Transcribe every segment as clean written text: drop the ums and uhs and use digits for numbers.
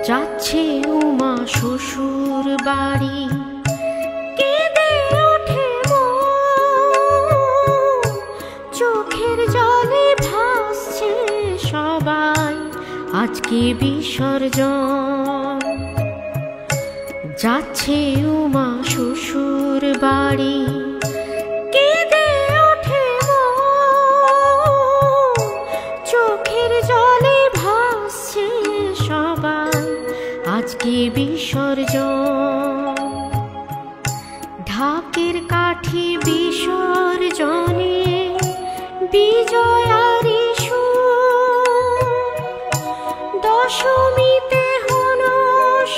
যাচ্ছে উমা শ্বশুর বাড়ি, কেঁদে ওঠে চোখের জলে ভাসছে সবাই আজকে বিসর্জন। যাচ্ছে উমা শ্বশুর বাড়ি, কেঁদে ওঠে চোখের জলে ভাসছে সবাই আজকে বিসর্জন। ঢাকের কাঠি বিসর্জনে বিজয়ারি সুর, দশমীতে হলো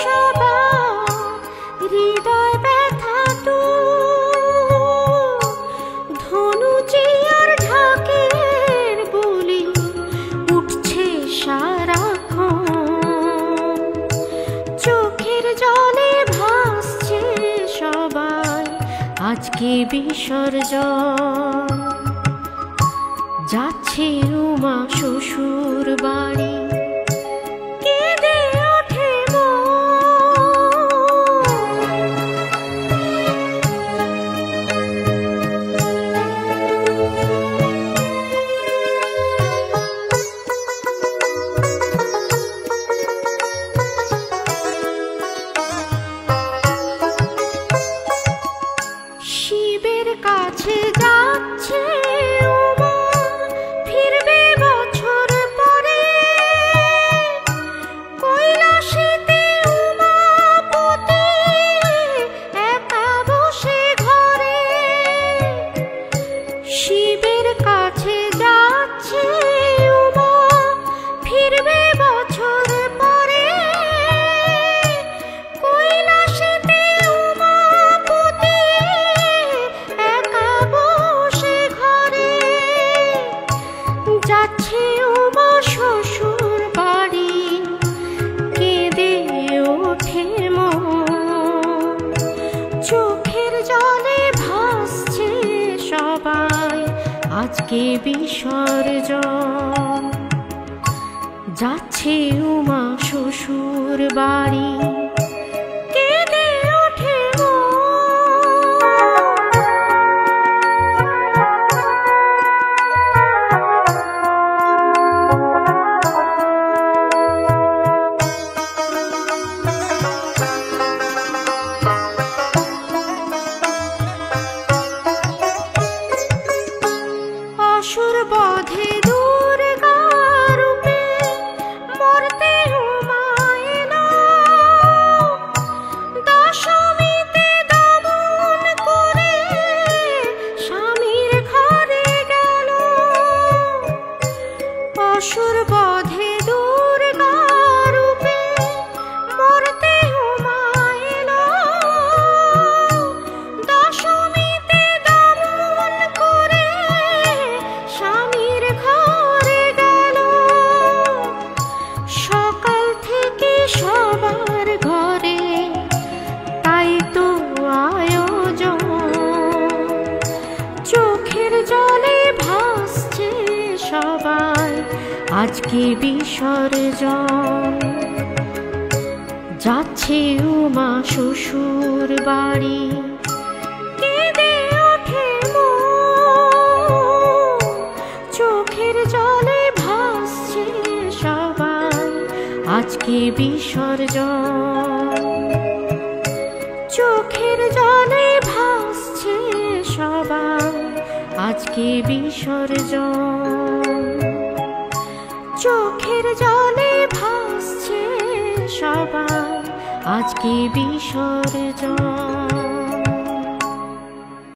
সবার হৃদয় ব্যথা দূর। ধনুচি আর ঢাকের বুলি উঠছে সারাক্ষণ, চোখের জলে ভাসছে সবাই আজকে বিসর্জন। যাচ্ছে উমা শ্বশুর বাড়ি, কেঁদে ওঠে শিবের কাছে যাচ্ছে উমা, ফিরবে বছর পরে। কৈলাসেতে উমাপতি একা বসে ঘরে। শিবের কাছে যাচ্ছে উমা, ফিরবে বছর পরে। কৈলাসেতে উমাপতি একা বসে ঘরে। যাচ্ছে উমা শ্বশুর বাড়ি, কেঁদে ওঠে চোখের জলে ভাসছে সবাই আজকে বিসর্জন। যাচ্ছে উমা শ্বশুর বাড়ি, কেঁদে ওঠে অসুর বধে দুর্গা রূপে মরতে উমা এলো। দশমীতে দমন করে স্বামীর ঘরে গেল। অসুর বধে দুর্গা রূপে মরতে উমা এলো। দশমীতে দমন করে স্বামীর ঘরে গেল। সকাল থেকে সবার ঘরে তাই তো আয়োজন, চোখের জলে ভাসছে সবাই আজকে বিসর্জন। যাচ্ছে উমা শ্বশুর বাড়ি, কেঁদে ওঠে চোখের জলে ভাসছে সবাই আজকে বিসর্জন। চোখের জলে ভাসছে সবাই আজকে বিসর্জন। চোখের জলে ভাসছে সবাই আজকে বিসর্জন।